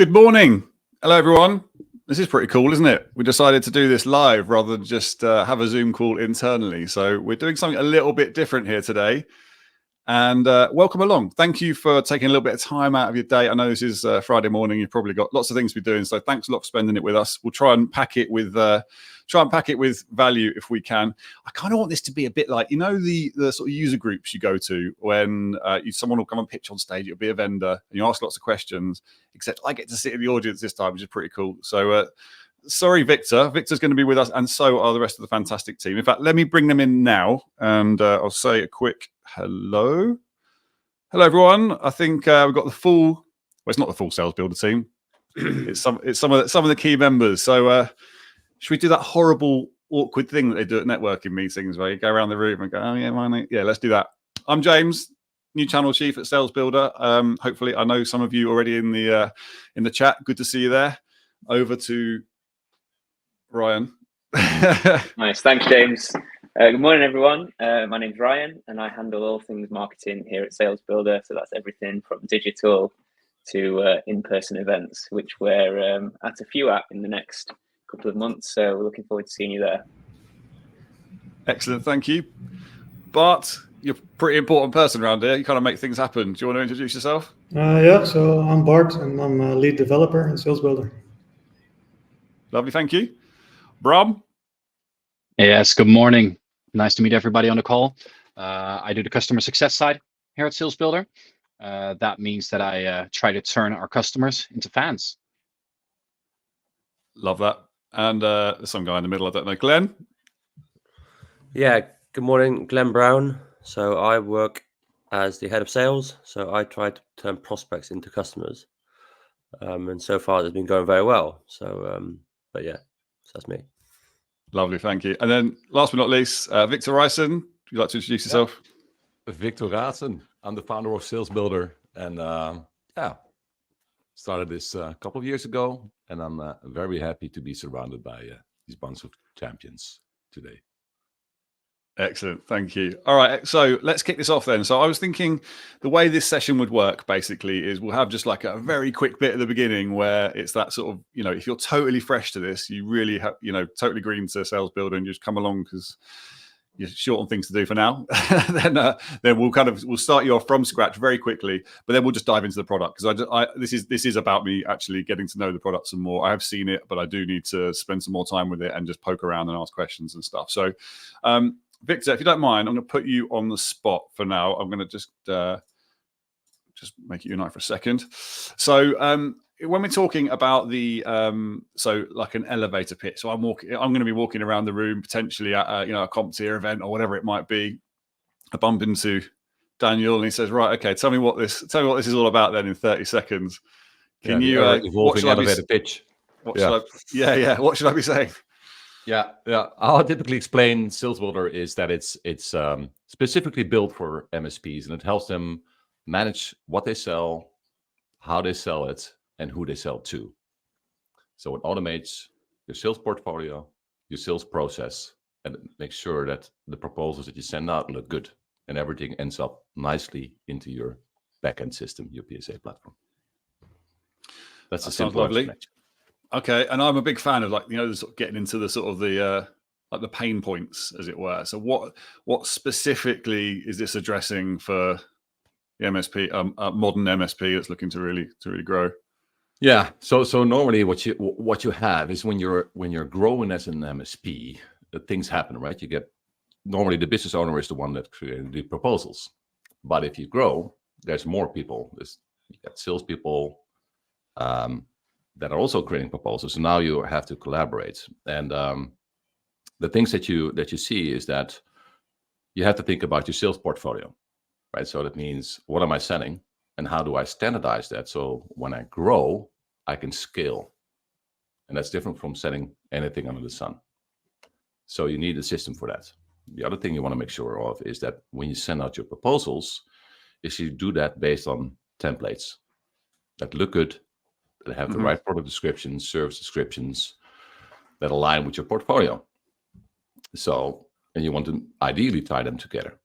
Good morning. Hello, everyone. This is pretty cool, isn't it? We decided to do this live rather than just have a Zoom call internally. So we're doing something a little bit different here today. And welcome along. Thank you for taking a little bit of time out of your day. I know this is Friday morning. You've probably got lots of things to be doing. So thanks a lot for spending it with us. We'll try and pack it with value if we can. I kind of want this to be a bit like, the sort of user groups you go to when someone will come and pitch on stage. It'll be a vendor and you ask lots of questions, except I get to sit in the audience this time, which is pretty cool. So sorry, Victor. Victor's going to be with us, and so are the rest of the fantastic team. In fact, let me bring them in now, and I'll say a quick hello. Hello, everyone. I think we've got the full. Well, it's not the full Salesbuildr team. It's some of the key members. So should we do that horrible, awkward thing that they do at networking meetings, where you go around the room and go, "Oh yeah, mine, yeah, let's do that." I'm James, new channel chief at Salesbuildr. Hopefully, I know some of you already in the chat. Good to see you there. Over to Ryan. Nice, thanks, James. Good morning, everyone. My name's Ryan, and I handle all things marketing here at Salesbuildr. So that's everything from digital to in-person events, which we're at a few at in the next couple of months. So we're looking forward to seeing you there. Excellent, thank you. Bart, you're a pretty important person around here. You kind of make things happen. Do you want to introduce yourself? Yeah, so I'm Bart, and I'm a lead developer in Salesbuildr. Lovely, thank you. Bram? Yes, good morning. Nice to meet everybody on the call. I do the customer success side here at Salesbuildr. That means that I try to turn our customers into fans. Love that. And there's some guy in the middle, I don't know. Glenn? Yeah, good morning, Glenn Brown. So I work as the head of sales. So I try to turn prospects into customers. And so far it's been going very well. So, but yeah, so that's me. Lovely, thank you. And then last but not least, Victor Ryson. Would you like to introduce yourself? Victor Ryson. I'm the founder of Salesbuildr, and started this a couple of years ago, and I'm very happy to be surrounded by these bunch of champions today. Excellent, thank you. All right, so let's kick this off then. So I was thinking the way this session would work basically is we'll have just like a very quick bit at the beginning where it's that sort of, if you're totally fresh to this, you really have, totally green to Salesbuildr and just come along because you're short on things to do for now. then we'll start you off from scratch very quickly, but then we'll just dive into the product because this is about me actually getting to know the product some more. I have seen it, but I do need to spend some more time with it and just poke around and ask questions and stuff. So, Victor, if you don't mind, I'm going to put you on the spot for now. I'm going to just make it unite for a second. So when we're talking about the so like an elevator pitch, so I'm going to be walking around the room potentially at a CompTIA event or whatever it might be. I bump into Daniel and he says, "Right, okay, tell me what this is all about." Then in 30 seconds, can you evolving elevator pitch? What should I be saying? Yeah. How I typically explain Salesbuildr is that it's specifically built for MSPs, and it helps them manage what they sell, how they sell it, and who they sell to. So it automates your sales portfolio, your sales process, and it makes sure that the proposals that you send out look good, and everything ends up nicely into your backend system, your PSA platform. That's a simple explanation. Okay, and I'm a big fan of getting into the sort of the the pain points, as it were. So what specifically is this addressing for the MSP, modern MSP that's looking to really grow? Yeah. So normally what you have is when you're growing as an MSP, things happen, right? Normally the business owner is the one that created the proposals, but if you grow, there's more people. You got salespeople. That are also creating proposals. So now you have to collaborate. And the things that you see is that you have to think about your sales portfolio, right? So that means, what am I selling and how do I standardize that? So when I grow, I can scale. And that's different from selling anything under the sun. So you need a system for that. The other thing you want to make sure of is that when you send out your proposals, is you do that based on templates that look good, that have the right product descriptions, service descriptions that align with your portfolio. So, and you want to ideally tie them together.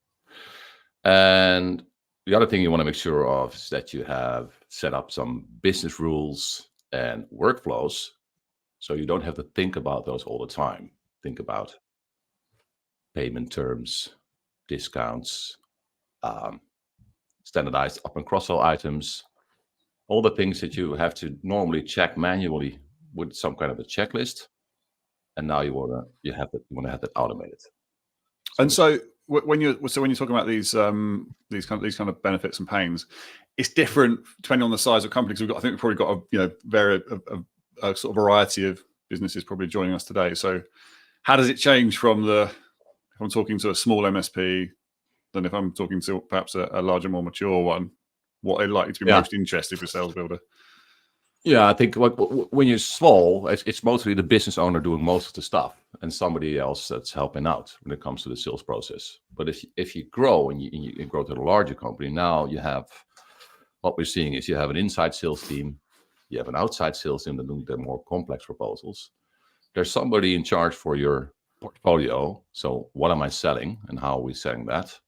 And the other thing you want to make sure of is that you have set up some business rules and workflows, so you don't have to think about those all the time. Think about payment terms, discounts, standardized up and cross-sell items, all the things that you have to normally check manually with some kind of a checklist. And now you want to have that automated. And so when you're talking about these kind of benefits and pains, it's different depending on the size of companies. I think we've probably got a sort of variety of businesses probably joining us today. So how does it change from if I'm talking to a small MSP than if I'm talking to perhaps a larger, more mature one? What are likely to be most interested with Salesbuildr? Yeah, I think when you're small, it's mostly the business owner doing most of the stuff and somebody else that's helping out when it comes to the sales process. But if you grow and you grow to a larger company, now you have, what we're seeing is you have an inside sales team, you have an outside sales team that do the more complex proposals. There's somebody in charge for your portfolio. So what am I selling and how are we selling that?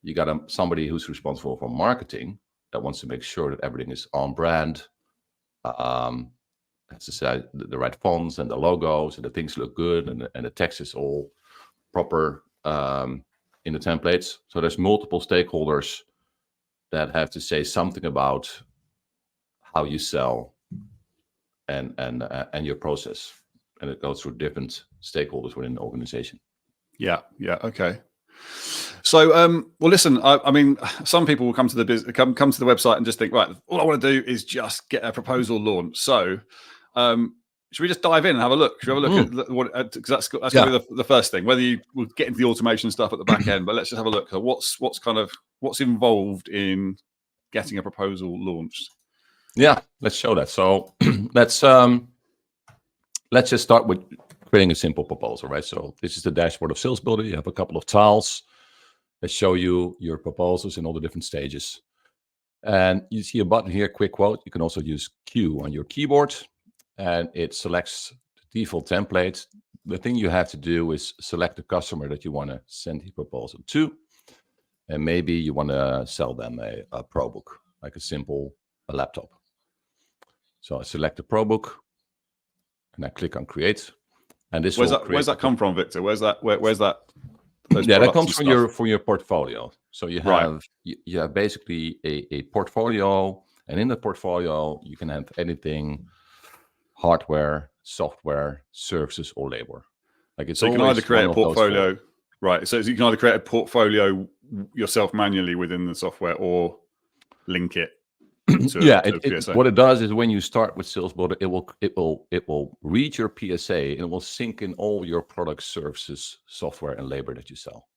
You got somebody who's responsible for marketing that wants to make sure that everything is on brand. As I said, the right fonts and the logos and the things look good and the text is all proper in the templates. So there's multiple stakeholders that have to say something about how you sell and your process, and it goes through different stakeholders within the organization. Yeah. Okay. So, well, listen. I mean, some people will come to the come to the website and just think, right, all I want to do is just get a proposal launched. So, should we just dive in and have a look? Should we have a look at what? Because that's going to be the first thing. Whether we'll get into the automation stuff at the back end, but let's just have a look at what's involved in getting a proposal launched. Yeah, let's show that. So let's just start with creating a simple proposal, right? So this is the dashboard of Salesbuildr. You have a couple of tiles that show you your proposals in all the different stages. And you see a button here, quick quote. You can also use Q on your keyboard, and it selects the default template. The thing you have to do is select the customer that you want to send the proposal to. And maybe you want to sell them a ProBook, like a laptop. So I select the ProBook and I click on create. And this where's that come from, Victor? Where's that? That comes from your portfolio. So you have you have basically a portfolio, and in the portfolio you can have anything: hardware, software, services, or labor. Like it's so you can either create a portfolio, right? So you can either create a portfolio yourself manually within the software, or link it. What it does is when you start with Salesbuildr, it will read your PSA and it will sync in all your products, services, software, and labor that you sell.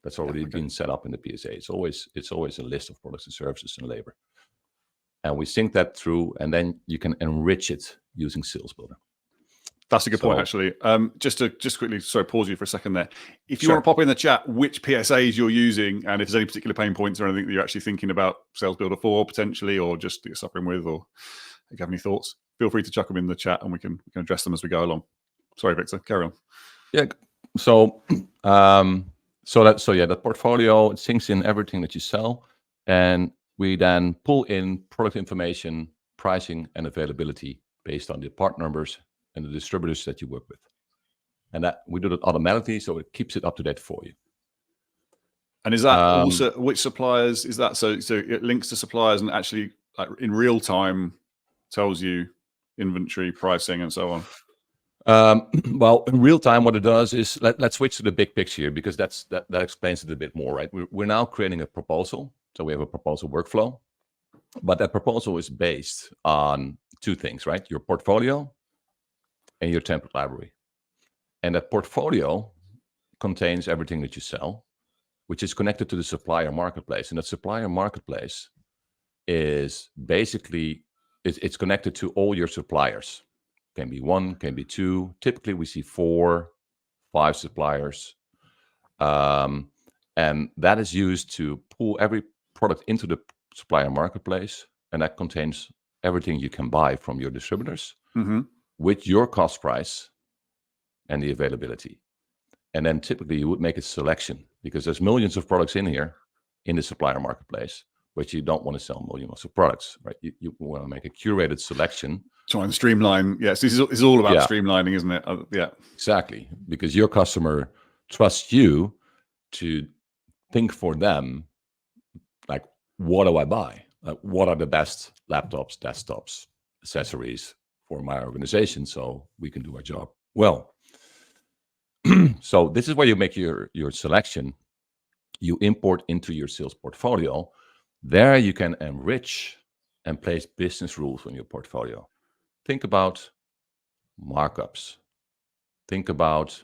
That's already been set up in the PSA. It's always a list of products and services and labor, and we sync that through, and then you can enrich it using Salesbuildr. That's a good point, actually. Just quickly, pause you for a second there. If you want to pop in the chat which PSAs you're using, and if there's any particular pain points or anything that you're actually thinking about Salesbuildr for potentially, or just that you're suffering with, or if you have any thoughts, feel free to chuck them in the chat and we can address them as we go along. Sorry, Victor, carry on. Yeah. So the portfolio, it syncs in everything that you sell, and we then pull in product information, pricing, and availability based on the part numbers and the distributors that you work with. And that we do that automatically, so it keeps it up to date for you. And is that also, which suppliers is that? So it links to suppliers and actually in real time tells you inventory, pricing, and so on? Well, in real time, what it does is, let's switch to the big picture here, because that explains it a bit more, right? We're now creating a proposal. So we have a proposal workflow, but that proposal is based on two things, right? Your portfolio and your template library. And that portfolio contains everything that you sell, which is connected to the supplier marketplace. And that supplier marketplace is basically, it's connected to all your suppliers. Can be one, can be two. Typically we see 4, 5 suppliers. And that is used to pull every product into the supplier marketplace. And that contains everything you can buy from your distributors. Mm-hmm. With your cost price and the availability. And then typically you would make a selection, because there's millions of products in here in the supplier marketplace, but you don't want to sell millions of products, right? You want to make a curated selection Try and streamline. Yes, this is all about Yeah. streamlining, isn't it? Yeah. Exactly, because your customer trusts you to think for them, like, what do I buy? What are the best laptops, desktops, accessories for my organization so we can do our job well? So this is where you make your selection. You import into your sales portfolio. There you can enrich and place business rules on your portfolio. Think about markups. Think about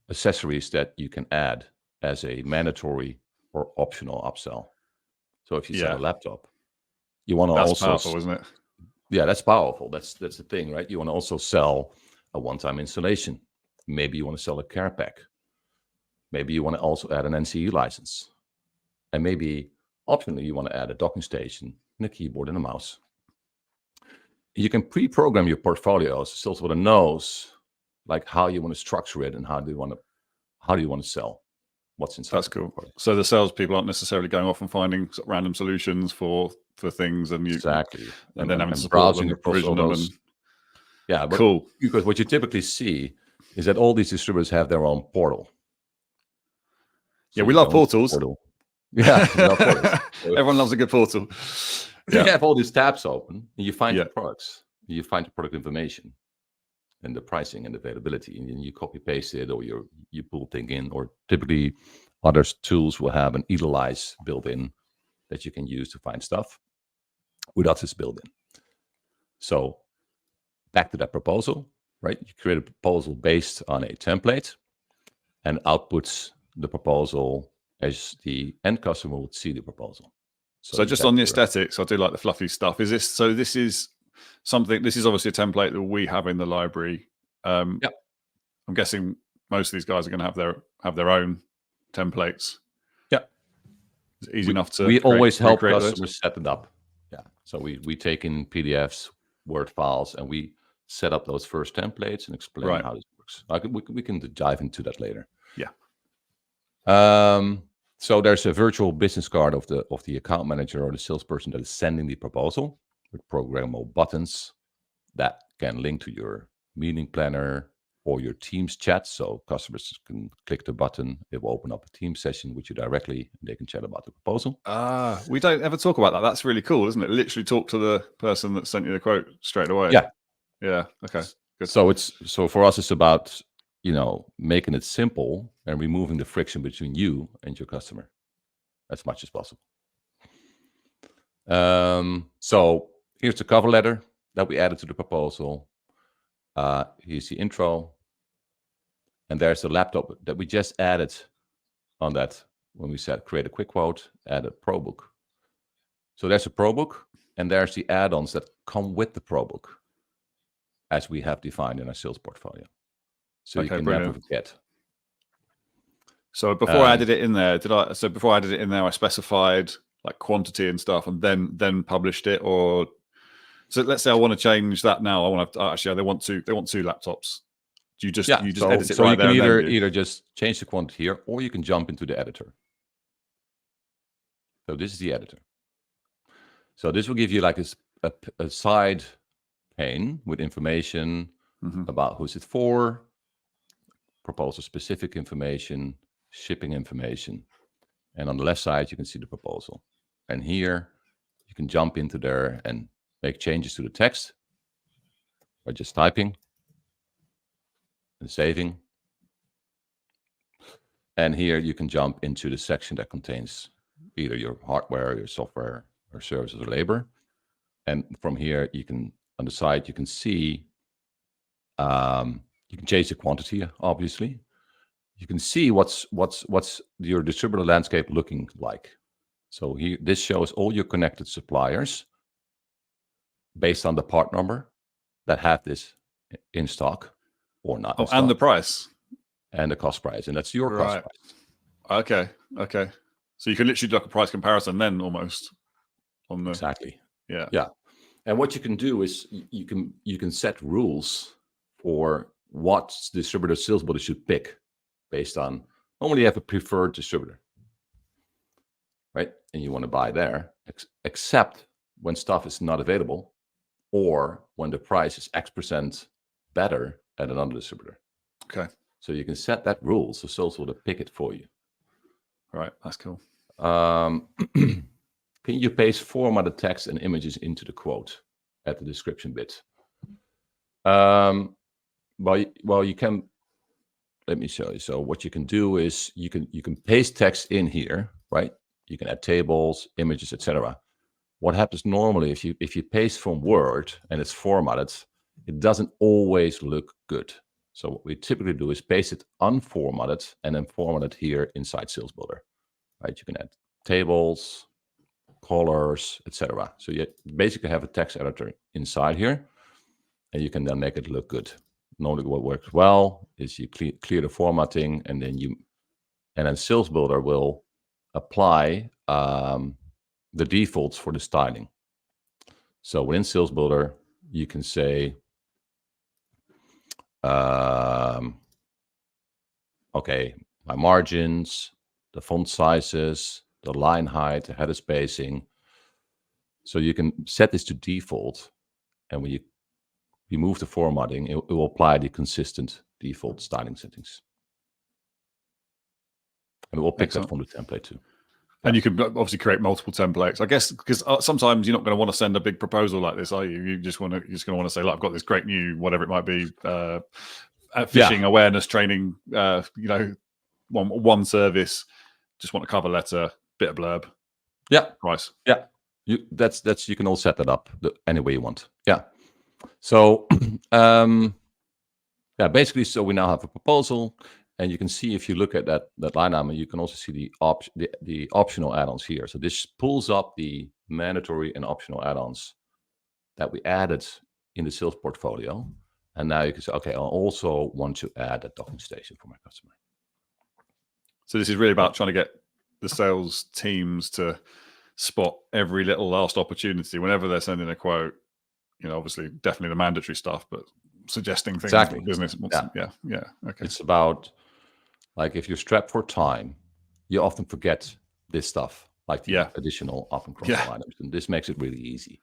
accessories that you can add as a mandatory or optional upsell. So if you sell a laptop, you want to That's also powerful, isn't it? Yeah, that's powerful. That's the thing, right? You want to also sell a one-time installation. Maybe you want to sell a care pack. Maybe you want to also add an NCE license. And maybe optionally you want to add a docking station and a keyboard and a mouse. You can pre-program your portfolio so Salesbuilder knows like how you want to structure it and how do you want to sell what's inside. That's cool. So the salespeople aren't necessarily going off and finding random solutions for things, and exactly, and then having to support browsing them, across all provision them, those. and Yeah, but cool. Because what you typically see is that all these distributors have their own portal. Yeah, we love portals. Yeah, we love portals. So Everyone loves a good portal. you have all these tabs open, and you find Yeah. your products, you find the product information, and the pricing and availability, and then you copy paste it, or you pull thing in, or typically other tools will have an Edelweiss built in that you can use to find stuff without this built in. So back to that proposal, right? You create a proposal based on a template and outputs the proposal as the end customer would see the proposal. So just on the aesthetics, I do like the fluffy stuff. This is obviously a template that we have in the library. I'm guessing most of these guys are going to have their own templates. Yeah. It's easy enough to we always help recreate customers set it up. Yeah. So we take in PDFs, Word files, and we set up those first templates and explain how this works. We can dive into that later. Yeah. So there's a virtual business card of the account manager or the salesperson that is sending the proposal with programmable buttons that can link to your meeting planner or your Teams chat. So customers can click the button, it will open up a Teams session with you directly, and they can chat about the proposal. We don't ever talk about that. That's really cool, isn't it? Literally talk to the person that sent you the quote straight away. Yeah. Yeah. Okay. Good. So for us, it's about making it simple and removing the friction between you and your customer as much as possible. So here's the cover letter that we added to the proposal. Here's the intro, and there's the laptop that we just added on that when we said create a quick quote, add a pro book. So there's a pro book, and there's the add-ons that come with the pro book, as we have defined in our sales portfolio. So you can never forget. So before I added it in there, I specified like quantity and stuff, and then published it. Or so let's say I want to change that now. I want to they want two laptops. Do you just edit it so right you can there? either just change the quantity here, or you can jump into the editor. So this is the editor. So this will give you like a side pane with information about who's it for, proposal specific information, shipping information, and on the left side you can see the proposal. And here you can jump into there and make changes to the text by just typing and saving. And here you can jump into the section that contains either your hardware, your software, or services or labor. And from here you can, on the side, you can see you can change the quantity, obviously. You can see what's your distributor landscape looking like. So here, this shows all your connected suppliers based on the part number that have this in stock or not. And the price. And the cost price. And that's your cost price. Okay. So you can literally do like a price comparison then almost on the... Exactly. Yeah. And what you can do is you can set rules for what distributor Salesbuilder should pick based on, normally you have a preferred distributor, right? And you want to buy there, except when stuff is not available, or when the price is X% better at another distributor. Okay. So you can set that rule, so Salesbuilder will pick it for you. Right, that's cool. Can you paste formatted text and images into the quote at the description bit? Well, you can. Let me show you. So what you can do is you can paste text in here, right? You can add tables, images, etc. What happens normally if you paste from Word and it's formatted, it doesn't always look good. So what we typically do is paste it unformatted and then format it here inside Salesbuilder, right? You can add tables, colors, etc. So you basically have a text editor inside here, and you can then make it look good. Normally, what works well is you clear the formatting, and then Salesbuilder will apply the defaults for the styling. So within Salesbuilder, you can say, okay, my margins, the font sizes, the line height, the header spacing. So you can set this to default, and when you remove the formatting, it will apply the consistent default styling settings. And it will pick that from the template too. And you can obviously create multiple templates, I guess, because sometimes you're not going to want to send a big proposal like this, are you? You're just going to want to say, like, I've got this great new, whatever it might be, phishing awareness training, one service, just want a cover letter, bit of blurb. Yeah. Price. Yeah. You can all set that up any way you want. Yeah. So, basically, so we now have a proposal. And you can see, if you look at that line item, you can also see the optional add-ons here. So this pulls up the mandatory and optional add-ons that we added in the sales portfolio. And now you can say, okay, I also want to add a docking station for my customer. So this is really about trying to get the sales teams to spot every little last opportunity whenever they're sending a quote. Obviously, definitely the mandatory stuff, but suggesting things that the business wants. Yeah. Okay. It's about, like, if you're strapped for time, you often forget this stuff, like the additional up and cross items, and this makes it really easy.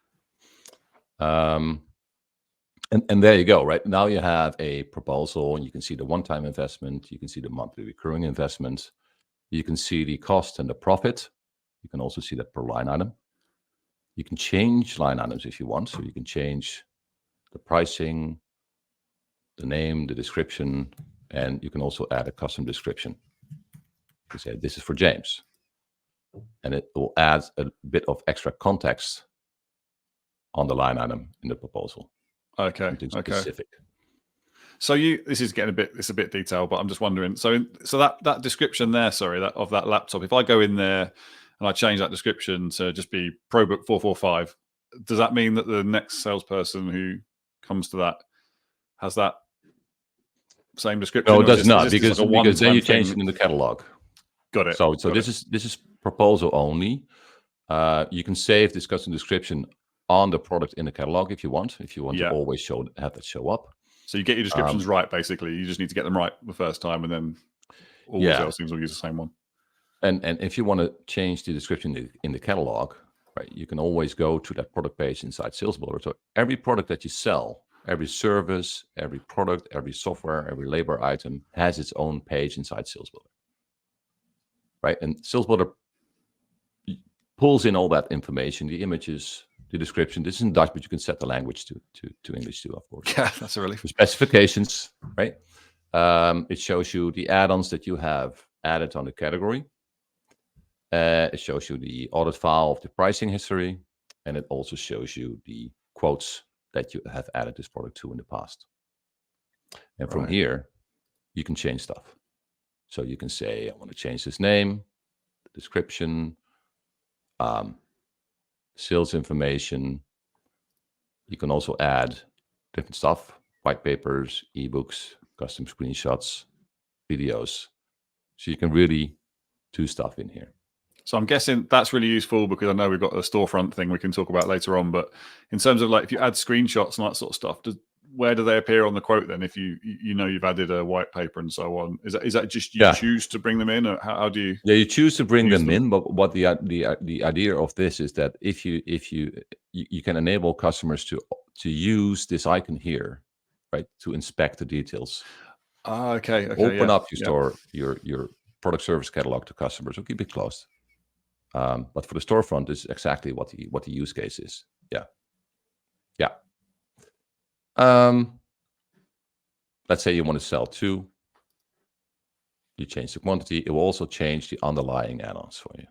And there you go. Right now, you have a proposal, and you can see the one-time investment. You can see the monthly recurring investment. You can see the cost and the profit. You can also see that per line item. You can change line items if you want. So you can change the pricing, the name, the description, and you can also add a custom description. You say, this is for James. And it will add a bit of extra context on the line item in the proposal. Okay. Something specific. So this is getting a bit detailed, but I'm just wondering. So that description there, of that laptop, if I go in there and I change that description to just be ProBook 445, does that mean that the next salesperson who comes to that has that same description? No, it does not, because then you change it in the catalog. Got it. So this is proposal only. You can save this custom description on the product in the catalog if you want. If you want to always have that show up. So you get your descriptions right, basically. You just need to get them right the first time, and then all the sales teams will use the same one. And if you want to change the description in the catalog, right, you can always go to that product page inside Salesbuilder. So every product that you sell, every service, every product, every software, every labor item has its own page inside Salesbuilder, right? And Salesbuilder pulls in all that information, the images, the description. This is in Dutch, but you can set the language to English too, of course. Yeah, that's a relief. The specifications, right? It shows you the add-ons that you have added on the category. It shows you the audit file of the pricing history, and it also shows you the quotes that you have added this product to in the past. And from here, you can change stuff. So you can say, I want to change this name, the description, sales information. You can also add different stuff, white papers, ebooks, custom screenshots, videos. So you can really do stuff in here. So I'm guessing that's really useful, because I know we've got a storefront thing we can talk about later on. But in terms of, like, if you add screenshots and that sort of stuff, where do they appear on the quote then? If you've added a white paper and so on, is that just you choose to bring them in, or how do you? Yeah, you choose to bring them in. But what the idea of this is that if you can enable customers to use this icon here, right, to inspect the details. Okay. Open yeah, up your store, your product service catalog to customers, or keep it closed. But for the storefront, this is exactly what the use case is. Yeah. Let's say you want to sell 2. You change the quantity. It will also change the underlying add-ons for you.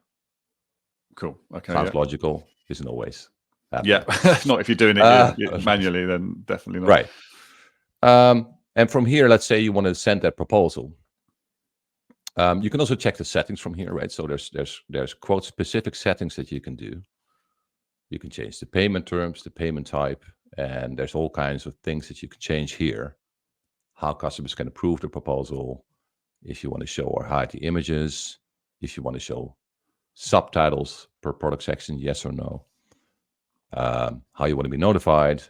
Cool. Okay. Sounds logical. Isn't always happening. Yeah. Not if you're doing it manually, then definitely not. Right. And from here, let's say you want to send that proposal. You can also check the settings from here, right? So there's quote specific settings that you can do. You can change the payment terms, the payment type, and there's all kinds of things that you can change here. How customers can approve the proposal, if you want to show or hide the images, if you want to show subtitles per product section, yes or no. How you want to be notified.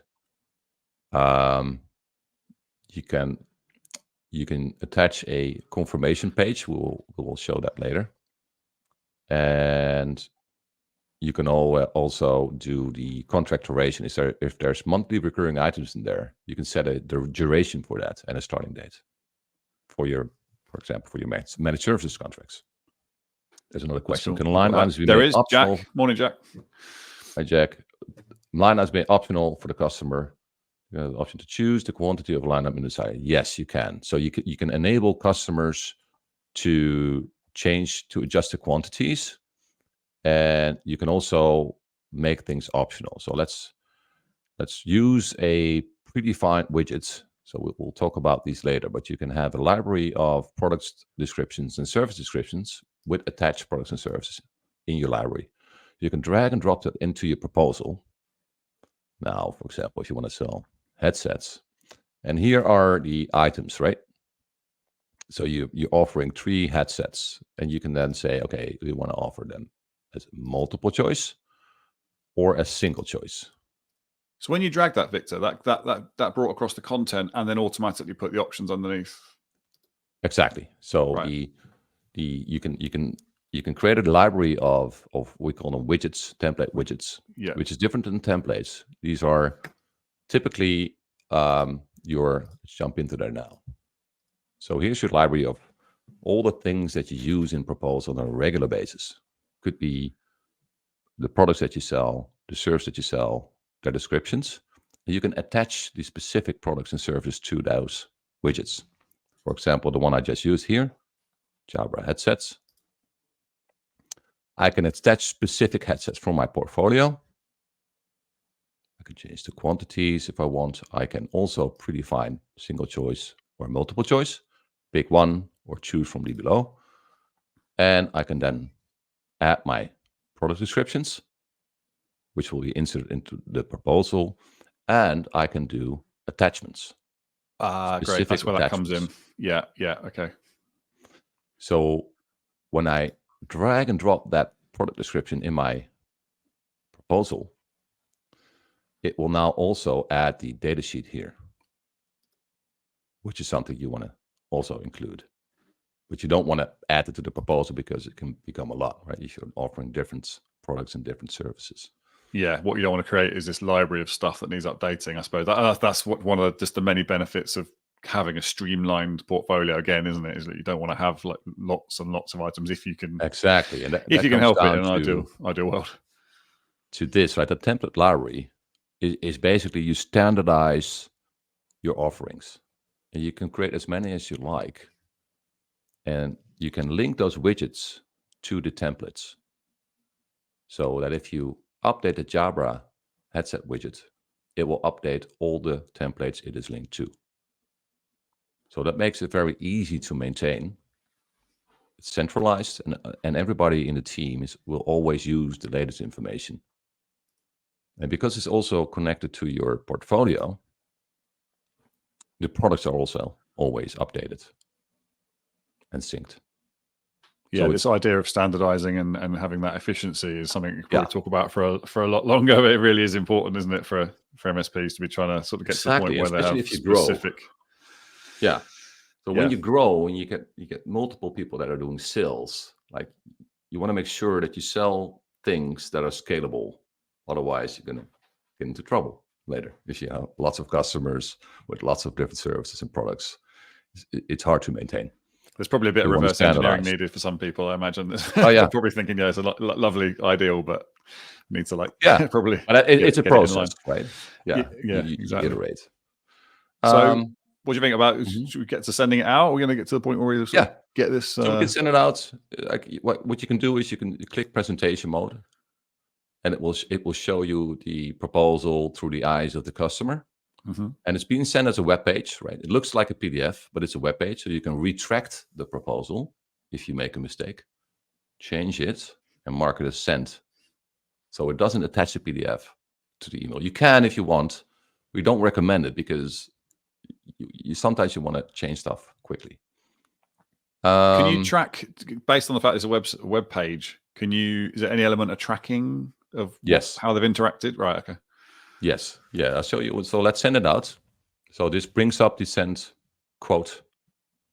You can attach a confirmation page. We will show that later. And you can also do the contract duration. If there's monthly recurring items in there, you can set the duration for that and a starting date for example, for your managed services contracts. There's another question. Can line items be made optional? Jack. Morning, Jack. Hi, Jack. Line items made optional for the customer. You have the option to choose the quantity of line item in the site. Yes, you can. So you can enable customers to adjust the quantities, and you can also make things optional. So let's use a predefined widgets. So we'll talk about these later, but you can have a library of product descriptions and service descriptions with attached products and services in your library. You can drag and drop that into your proposal. Now, for example, if you want to sell headsets, and here are the items, right? So you're offering 3 headsets, and you can then say, okay, we want to offer them as multiple choice or as single choice. So when you drag that, Victor, that brought across the content and then automatically put the options underneath. Exactly. So right. you can create a library of we call them widgets, template widgets, which is different than templates. These are typically let's jump into there now. So here's your library of all the things that you use in proposal on a regular basis. Could be the products that you sell, the service that you sell, their descriptions. And you can attach the specific products and services to those widgets. For example, the one I just used here, Jabra headsets. I can attach specific headsets from my portfolio. I can change the quantities if I want. I can also predefine single choice or multiple choice, pick one or choose from the below. And I can then add my product descriptions, which will be inserted into the proposal. And I can do attachments. Great. That's where that comes in. Yeah. Okay. So when I drag and drop that product description in my proposal, it will now also add the data sheet here, which is something you want to also include. But you don't want to add it to the proposal because it can become a lot, right? If you're offering different products and different services. Yeah, what you don't want to create is this library of stuff that needs updating. I suppose that's one of just the many benefits of having a streamlined portfolio. Again, isn't it? Is that you don't want to have like lots and lots of items if you can exactly, and if you can help it in an ideal world. To this, right? The template library is basically you standardize your offerings, and you can create as many as you like, and you can link those widgets to the templates, so that if you update the Jabra headset widget, it will update all the templates it is linked to. So that makes it very easy to maintain. It's centralized, and everybody in the team will always use the latest information. And because it's also connected to your portfolio, the products are also always updated and synced. Yeah, so this idea of standardizing and having that efficiency is something we could probably talk about for a lot longer. But it really is important, isn't it, for MSPs to be trying to sort of get to the point where they have specific. Yeah. So when you grow and you get multiple people that are doing sales, like you want to make sure that you sell things that are scalable. Otherwise, you're going to get into trouble. later. If you have lots of customers with lots of different services and products, it's hard to maintain. There's probably a bit of You wanna reverse engineering standardize. needed for some people, I imagine. Oh, yeah. They're probably thinking, yeah, it's a lovely ideal, but needs to Yeah. probably. But it's a get it in line. process, right? Yeah, Yeah, you exactly. iterate. So, what do you think about? Mhm. Should we get to sending it out? Are we going to get to the point where we Yeah. get this? So we can send it out. Like what you can do is you can click presentation mode, and it will show you the proposal through the eyes of the customer. Mhm. And it's being sent as a web page, right? It looks like a PDF, but it's a web page, so you can retract the proposal if you make a mistake, change it, and mark it as sent. So it doesn't attach the PDF to the email. You can if you want. We don't recommend it because you sometimes you want to change stuff quickly. Can you track based on the fact it's a web page? Is there any element of tracking of Yes. how they've interacted? Right. Okay. Yes. Yeah, I'll show you. So let's send it out. So this brings up the send quote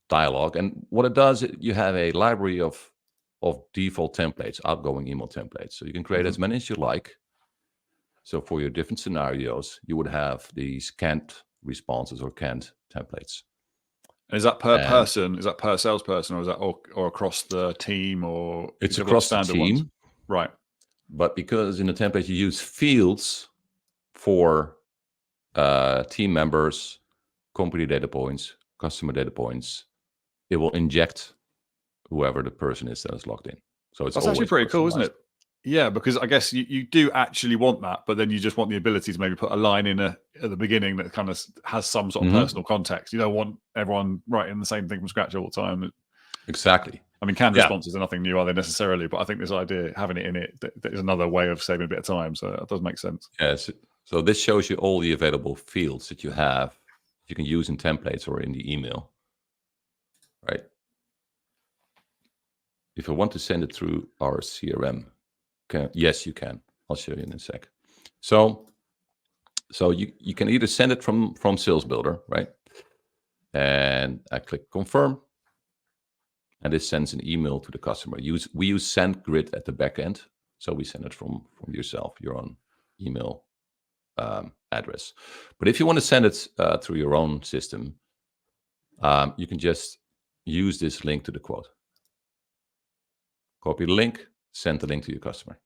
dialog. And what it does, you have a library of default templates, outgoing email templates. So you can create as many as you like. So for your different scenarios, you would have these canned responses or canned templates. Is that per person? Is that per salesperson, or is that or across the team, or it's is it across the standard team? ones? Right. But because in the template you use fields for team members, company data points, customer data points, it will inject whoever the person is that is logged in. So it's That's actually always pretty cool, isn't personalized. it? Yeah, because I guess you do actually want that, but then you just want the ability to maybe put a line in at the beginning that kind of has some sort of personal context. You don't want everyone writing the same thing from scratch all the time. Exactly. I mean, canned responses are nothing new, are they necessarily? But I think this idea, having it in it, that is another way of saving a bit of time. So that does make sense. Yes. So this shows you all the available fields that you have, you can use in templates or in the email, right? If I want to send it through our CRM, yes, you can. I'll show you in a sec. So you can either send it from Salesbuildr, right? And I click confirm, and this sends an email to the customer. We use SendGrid at the back end, so we send it from yourself, your own email address. But if you want to send it through your own system, you can just use this link to the quote. Copy the link, send the link to your customer.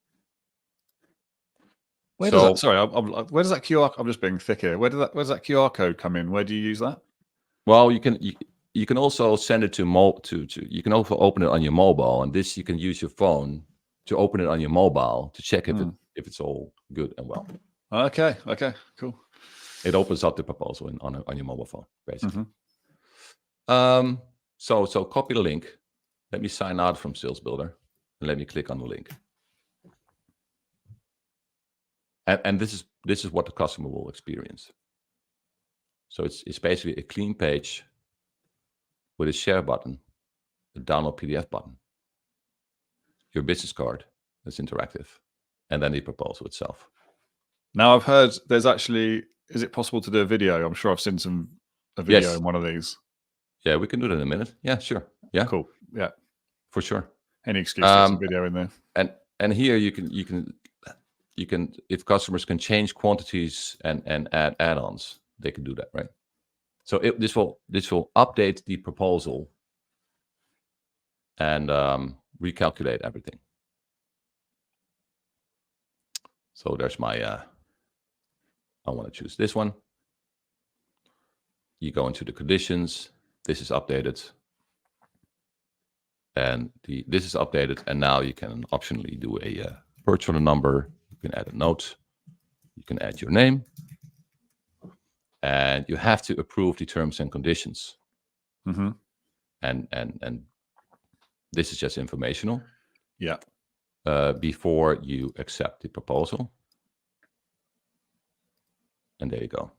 Where does that? Sorry, where does that QR? I'm just being thick here. Where does that QR code come in? Where do you use that? Well, you can also send it to you can also open it on your mobile, and this you can use your phone to open it on your mobile to check if it's all good and well. Okay, cool. It opens up the proposal on your mobile phone, basically. So copy the link. Let me sign out from Salesbuildr, and let me click on the link. And this is what the customer will experience. So it's basically a clean page with a share button, a download PDF button, your business card that's interactive, and then the proposal itself. Now I've heard there's actually, is it possible to do a video? I'm sure I've seen a video in one of these. Yeah, we can do that in a minute. Yeah, sure. Yeah, cool. Yeah, for sure. Any excuse to get some video in there. And here you can if customers can change quantities and add add-ons, they can do that, right? So this will update the proposal and recalculate everything. So there's my I want to choose this one. You go into the conditions. This is updated, and this is updated, and now you can optionally do a purchase order number. You can add a note. You can add your name, and you have to approve the terms and conditions. And this is just informational. Yeah. Before you accept the proposal, and there you go.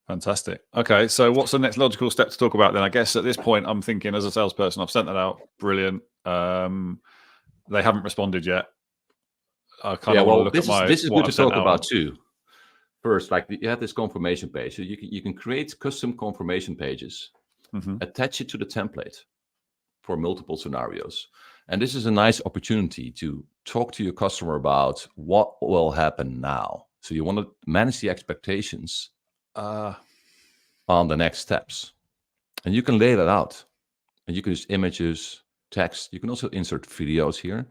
Fantastic. Okay, so what's the next logical step to talk about then? I guess at this point, I'm thinking as a salesperson, I've sent that out. Brilliant. They haven't responded yet. I kind of want to look at my. This is good to talk about too. First, like you have this confirmation page, so you can create custom confirmation pages, attach it to the template for multiple scenarios, and this is a nice opportunity to talk to your customer about what will happen now. So you want to manage the expectations on the next steps. And you can lay that out. And you can use images, text. You can also insert videos here.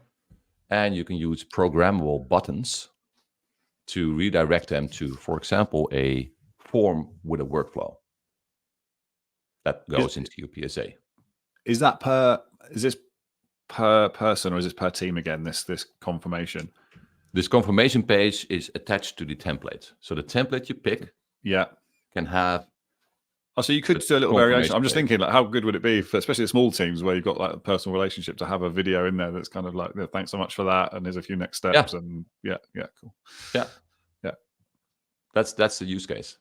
And you can use programmable buttons to redirect them to, for example, a form with a workflow that goes into your PSA. Is this per person or is this per team again, this confirmation? This confirmation page is attached to the template. So the template you pick can have... Oh, so you could do a little variation. I'm just thinking, like, how good would it be for, especially the small teams where you've got like a personal relationship, to have a video in there that's kind of like, thanks so much for that, and here's a few next steps, and cool. Yeah. That's the use case.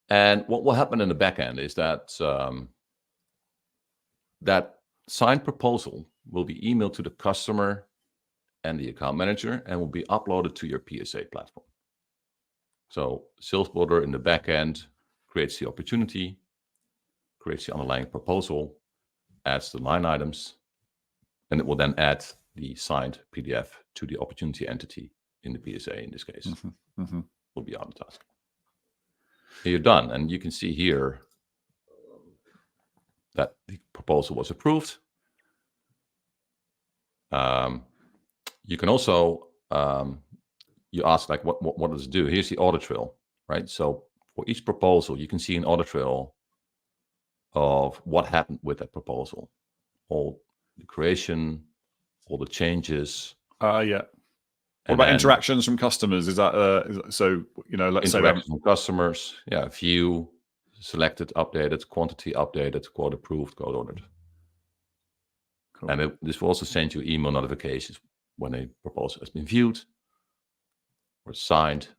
And what will happen in the back end is that that signed proposal will be emailed to the customer and the account manager and will be uploaded to your PSA platform. So Salesbuildr in the back end creates the opportunity, creates the underlying proposal, adds the line items, and it will then add the signed PDF to the opportunity entity in the PSA. In this case, will be on the task. And you're done, and you can see here that the proposal was approved. You can also you ask, like, what does it do? Here's the audit trail, right? So for each proposal, you can see an audit trail of what happened with that proposal, all the creation, all the changes. What about interactions from customers? Is that so? You know, let's say that from customers, view, selected, updated, quantity updated, quote approved, quote ordered. Cool. And this will also send you email notifications when a proposal has been viewed or signed,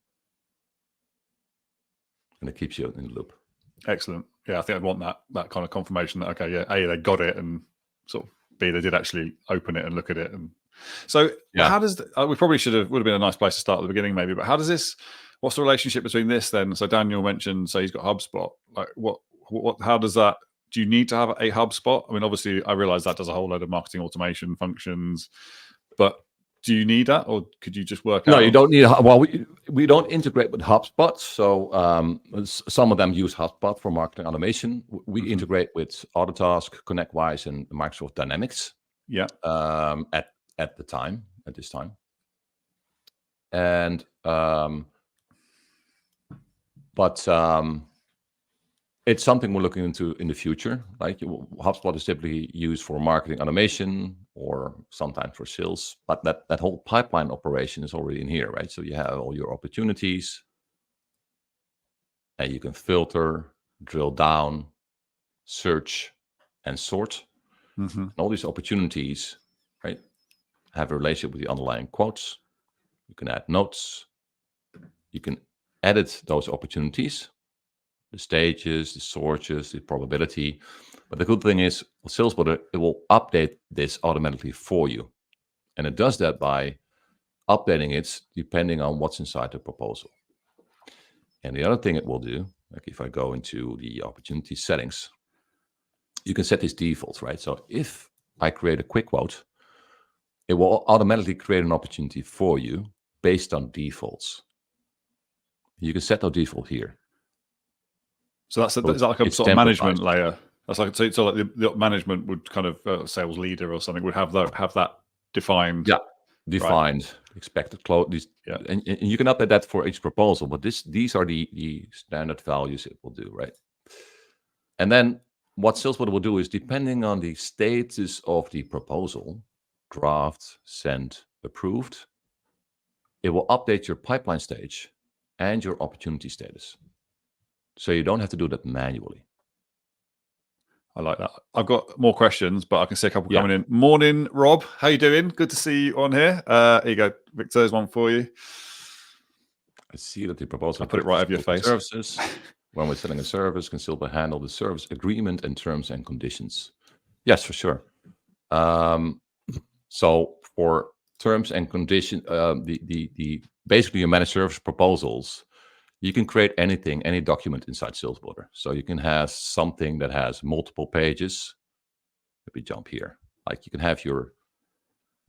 and it keeps you in the loop. Excellent. Yeah, I think I'd want that kind of confirmation that, okay, yeah, A, they got it, and sort of B, they did actually open it and look at it. And so how does we probably would have been a nice place to start at the beginning maybe, but how does this, what's the relationship between this then? So Daniel mentioned, so he's got HubSpot. Like how does that, do you need to have a HubSpot? I mean, obviously I realize that does a whole load of marketing automation functions, but do you need that, or could you just work out? No, you don't need. Well, we don't integrate with HubSpot. So some of them use HubSpot for marketing automation. We integrate with Autotask, ConnectWise, and Microsoft Dynamics. Yeah. At this time. And it's something we're looking into in the future. Like HubSpot is typically used for marketing automation or sometimes for sales, but that whole pipeline operation is already in here, right? So you have all your opportunities, and you can filter, drill down, search, and sort. And all these opportunities, right, have a relationship with the underlying quotes. You can add notes. You can edit those opportunities, the stages, the sources, the probability. But the good thing is, with Salesbuildr, it will update this automatically for you. And it does that by updating it depending on what's inside the proposal. And the other thing it will do, like if I go into the opportunity settings, you can set these defaults, right? So if I create a quick quote, it will automatically create an opportunity for you based on defaults. You can set our default here. So is that like a sort of management layer? That's like, so like the management would kind of sales leader or something would have that defined. Yeah, defined, right. Expected close. And you can update that for each proposal, but these are the standard values it will do, right? And then what Salesbuildr will do is, depending on the status of the proposal, draft, sent, approved, it will update your pipeline stage and your opportunity status. So you don't have to do that manually. I like that. I've got more questions, but I can see a couple coming in. Morning, Rob. How you doing? Good to see you on here. Here you go. Victor, there's one for you. I see that the proposal. I put it right over your face. Services. When we're selling a service, can Salesbuildr handle the service agreement and terms and conditions? Yes, for sure. So for terms and conditions, basically your managed service proposals, you can create anything, any document inside Salesbuildr. So you can have something that has multiple pages. Let me jump here. Like you can have your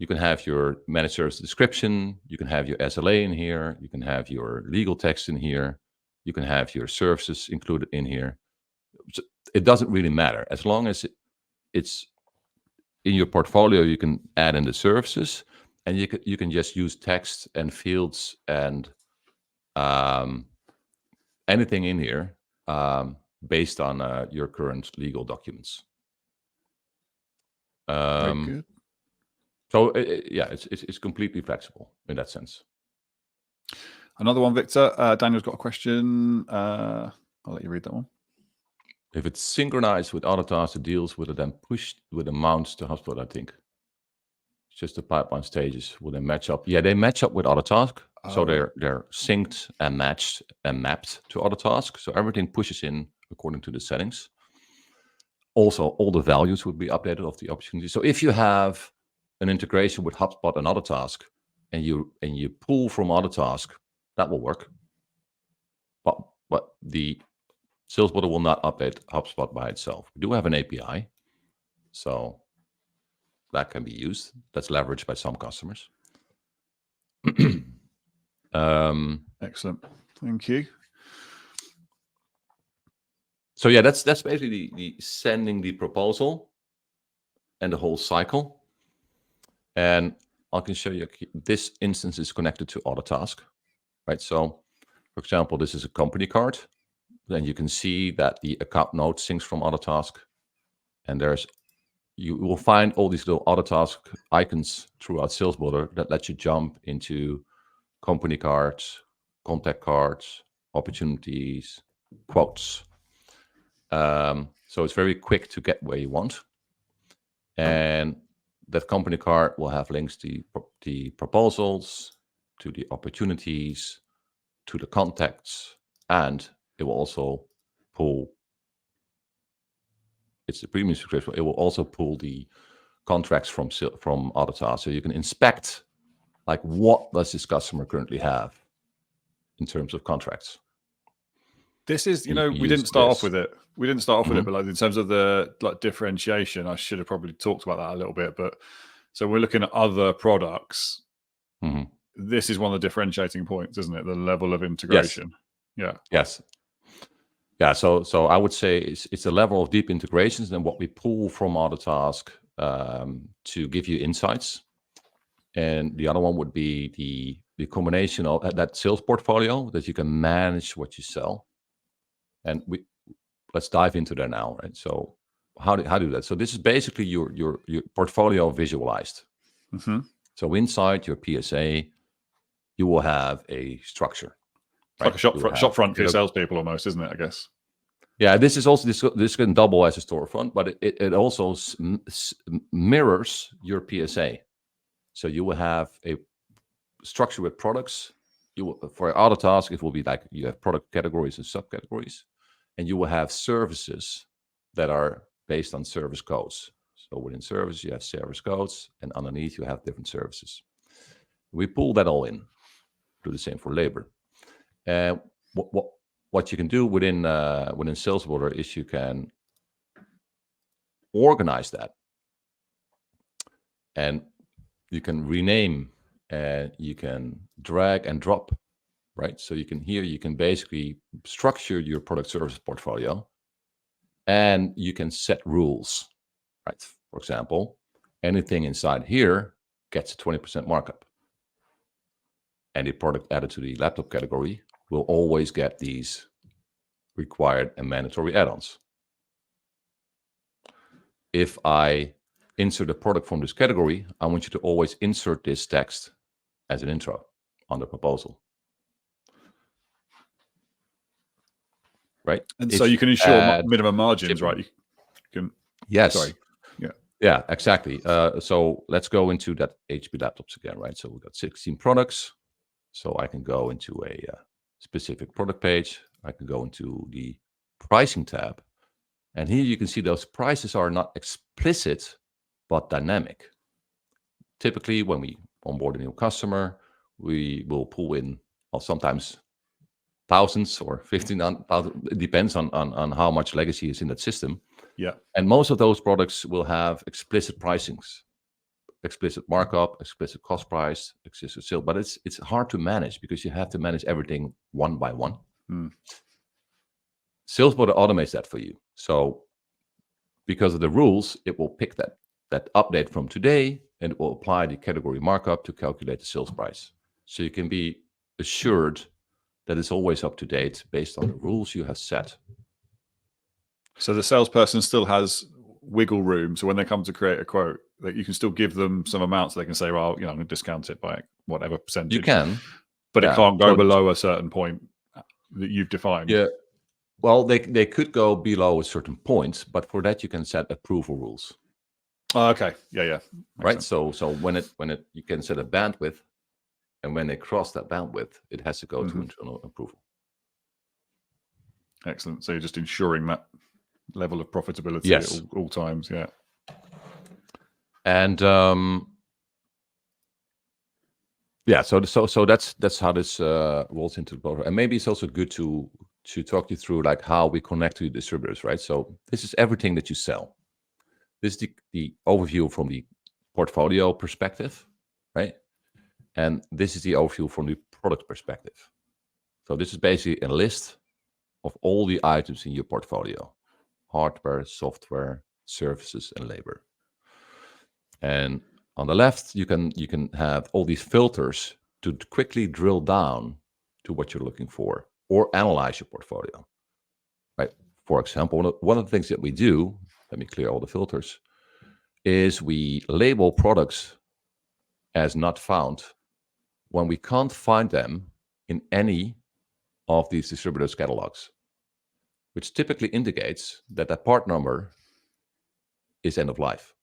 You can have your managed service description. You can have your SLA in here. You can have your legal text in here. You can have your services included in here. So it doesn't really matter. As long as it's in your portfolio, you can add in the services, and you can just use text and fields and anything in here based on your current legal documents. Very good. So yeah, it's completely flexible in that sense. Another one, Victor. Daniel's got a question. I'll let you read that one. If it's synchronized with other tasks, it deals with it, then pushed with the mounts to HubSpot, I think. It's just the pipeline stages. Will they match up? Yeah, they match up with other tasks. So they're synced and matched and mapped to other tasks. So everything pushes in according to the settings. Also, all the values would be updated of the opportunity. So if you have an integration with HubSpot and other task, and you pull from other task, that will work. But the Salesbuilder will not update HubSpot by itself. We do have an API, so that can be used. That's leveraged by some customers. Excellent. Thank you. So yeah, that's basically the sending the proposal and the whole cycle. And I can show you this instance is connected to other task, right? So, for example, this is a company card. Then you can see that the account node syncs from other task, and you will find all these little other task icons throughout Salesbuilder that let you jump into company cards, contact cards, opportunities, quotes. So it's very quick to get where you want. And that company card will have links to the proposals, to the opportunities, to the contacts, and it will also pull, it's the premium subscription, it will also pull the contracts from other tasks. So you can inspect, like, what does this customer currently have in terms of contracts. This is, we didn't start off with it. We didn't start off with it, but like in terms of the differentiation, I should have probably talked about that a little bit. But so we're looking at other products. This is one of the differentiating points, isn't it? The level of integration. Yes. Yeah. Yes. Yeah. So I would say it's a level of deep integrations and what we pull from other tasks to give you insights. And the other one would be the combination of that sales portfolio that you can manage what you sell. And let's dive into that now, right? So how do that? So this is basically your portfolio visualized. So inside your PSA, you will have a structure. Right? Like a shop front for your salespeople almost, isn't it, I guess? Yeah, this is also this can double as a storefront, but it also mirrors your PSA. So you will have a structure with products. For other tasks, it will be like you have product categories and subcategories, and you will have services that are based on service codes. So within service, you have service codes, and underneath you have different services. We pull that all in. Do the same for labor. What you can do within Salesbuilder is you can organize that, and you can rename, and you can drag and drop, right? So you can basically structure your product service portfolio, and you can set rules, right? For example, anything inside here gets a 20% markup. Any product added to the laptop category will always get these required and mandatory add-ons. If I insert a product from this category, I want you to always insert this text as an intro on the proposal. Right? And so you can ensure minimum margins, right? You can. Yes. Sorry. Yeah, exactly. So let's go into that HP laptops again, right? So we've got 16 products. So I can go into a specific product page. I can go into the pricing tab. And here you can see those prices are not explicit, but dynamic. Typically, when we onboard a new customer, we will pull in, well, sometimes thousands or 15,000. It depends on how much legacy is in that system. Yeah. And most of those products will have explicit pricings explicit markup, explicit cost price, explicit sale, but it's hard to manage because you have to manage everything one by one. Salesbuildr automates that for you. So because of the rules, it will pick that update from today, and it will apply the category markup to calculate the sales price. So you can be assured that it's always up to date based on the rules you have set. So the salesperson still has wiggle room. So when they come to create a quote, that you can still give them some amount so they can say, well, I'm going to discount it by whatever percentage. You can. But it can't go below a certain point that you've defined. Yeah. Well, they could go below a certain point, but for that you can set approval rules. Oh, okay. Yeah. Makes right. sense. So when it you can set a bandwidth, and when they cross that bandwidth, it has to go to internal approval. Excellent. So you're just ensuring that level of profitability at all times. Yeah. And so that's how this rolls into the program. And maybe it's also good to talk you through like how we connect to the distributors, right? So this is everything that you sell. This is the overview from the portfolio perspective, right? And this is the overview from the product perspective. So this is basically a list of all the items in your portfolio: hardware, software, services, and labor. And on the left, you can have all these filters to quickly drill down to what you're looking for or analyze your portfolio. Right? For example, one of the things that we do, let me clear all the filters, is we label products as not found when we can't find them in any of these distributors' catalogs, which typically indicates that that part number is end of life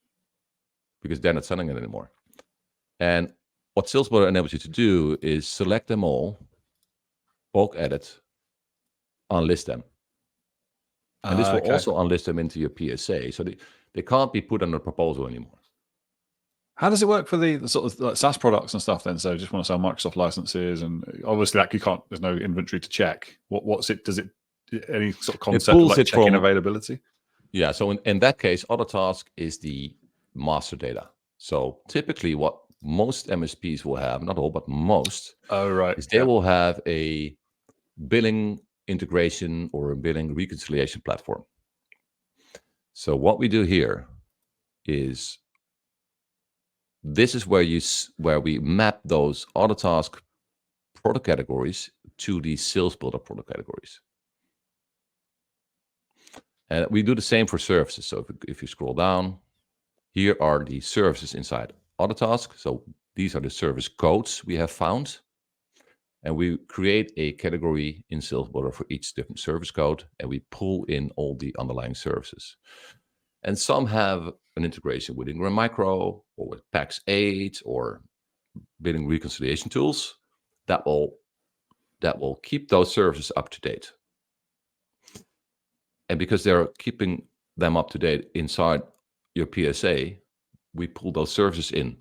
because they're not selling it anymore. And what Salesbuildr enables you to do is select them all, bulk edit, unlist them. And this will also unlist them into your PSA. So they can't be put under proposal anymore. How does it work for the sort of like SaaS products and stuff then? So just want to sell Microsoft licenses, and obviously that you can't, there's no inventory to check. What's it, does it, any sort of concept of like checking availability? Yeah, so in that case, Autotask is the master data. So typically what most MSPs will have, not all, but most, is they will have a billing integration or a billing reconciliation platform. So what we do here is this is where we map those Autotask product categories to the Salesbuildr product categories. And we do the same for services. So if you scroll down, here are the services inside Autotask. So these are the service codes we have found. And we create a category in Salesbuildr for each different service code, and we pull in all the underlying services. And some have an integration with Ingram Micro or with PAX 8 or billing reconciliation tools that will keep those services up to date. And because they're keeping them up to date inside your PSA, we pull those services in.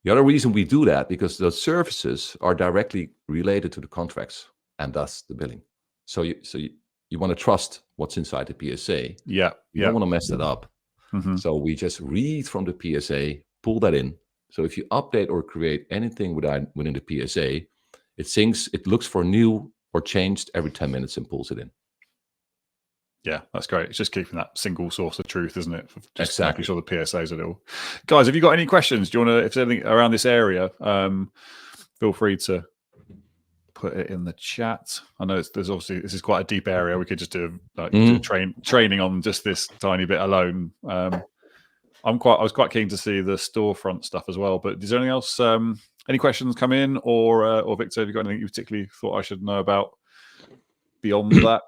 The other reason we do that, because those services are directly related to the contracts and thus the billing. So you want to trust what's inside the PSA. You don't want to mess that up. So we just read from the PSA, pull that in. So if you update or create anything within the PSA, it syncs, it looks for new or changed every 10 minutes and pulls it in. Yeah, that's great. It's just keeping that single source of truth, isn't it? Just exactly. making sure the PSAs are little. Guys, have you got any questions? Do you want to, if there's anything around this area, feel free to put it in the chat. I know there's obviously, this is quite a deep area. We could just do like training on just this tiny bit alone. I was quite keen to see the storefront stuff as well. But is there anything else? Any questions come in, or Victor, have you got anything you particularly thought I should know about beyond that?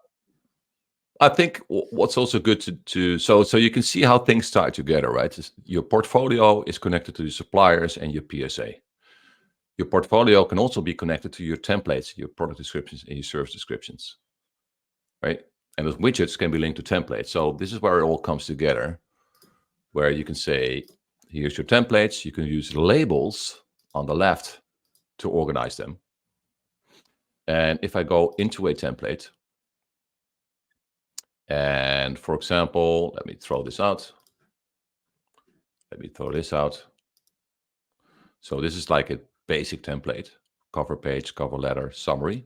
I think what's also good to so you can see how things tie together, right? Your portfolio is connected to your suppliers and your PSA. Your portfolio can also be connected to your templates, your product descriptions, and your service descriptions, right? And those widgets can be linked to templates. So this is where it all comes together, where you can say, here's your templates. You can use labels on the left to organize them. And if I go into a template, and for example, let me throw this out. Let me throw this out. So this is like a basic template, cover page, cover letter, summary.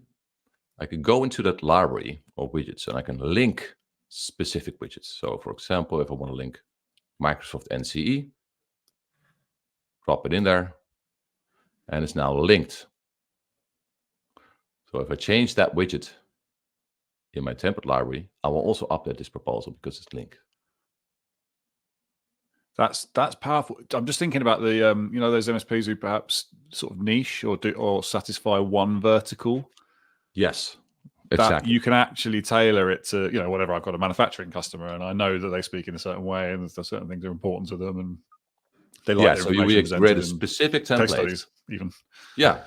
I can go into that library of widgets and I can link specific widgets. So for example, if I want to link Microsoft NCE, drop it in there, and it's now linked. So if I change that widget in my template library, I will also update this proposal because it's linked. That's powerful. I'm just thinking about the those MSPs who perhaps sort of niche or satisfy one vertical. Yes, that exactly. you can actually tailor it to whatever. I've got a manufacturing customer and I know that they speak in a certain way and there's certain things are important to them and they like their so you information create a presented in specific case template studies even. Yeah,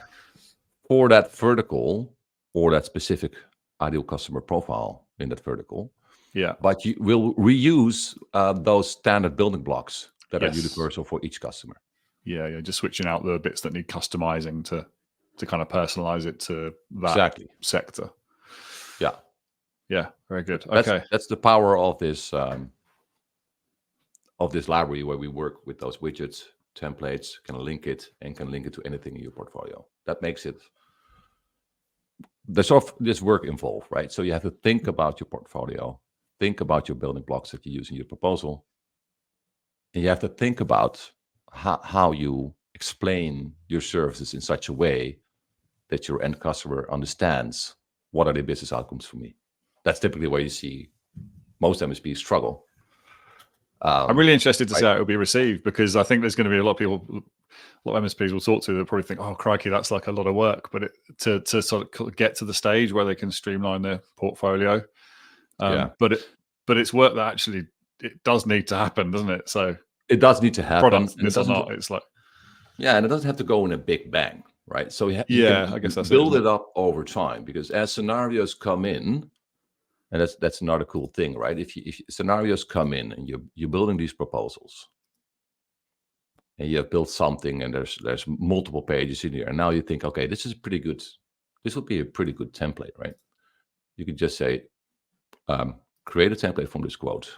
for that vertical or that specific ideal customer profile in that vertical. Yeah, but you will reuse those standard building blocks that Yes. are universal for each customer. Yeah, just switching out the bits that need customizing to kind of personalize it to that Exactly. sector. Yeah, Very good. Okay. That's the power of this library where we work with those widgets, templates, can link it to anything in your portfolio. That makes it there's this work involved, right? So you have to think about your portfolio, think about your building blocks that you use in your proposal, and you have to think about how you explain your services in such a way that your end customer understands what are the business outcomes for me. That's typically where you see most MSPs struggle. I'm really interested to see right. how it will be received because I think there's going to be a lot of people, a lot of MSPs will talk to that probably think, oh, crikey, that's like a lot of work. But to sort of get to the stage where they can streamline their portfolio. But it's work that actually it does need to happen, doesn't it? So it does need to happen. Product, and or not, it's like and it doesn't have to go in a big bang, right? So you I guess that's build it up over time because as scenarios come in. And that's another cool thing, right? If scenarios come in and you're building these proposals, and you have built something, and there's multiple pages in here, and now you think, okay, this is pretty good. This would be a pretty good template, right? You could just say, create a template from this quote,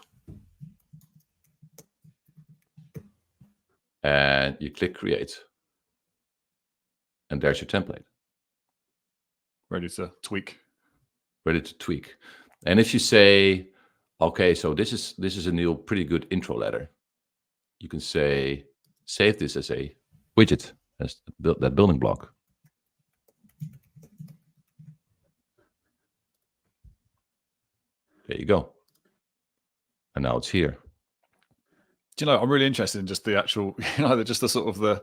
and you click create, and there's your template, ready to tweak. And if you say, okay, so this is a new pretty good intro letter, you can say, save this as a widget, as that building block. There you go. And now it's here. Do you know, I'm really interested in just the actual, just the sort of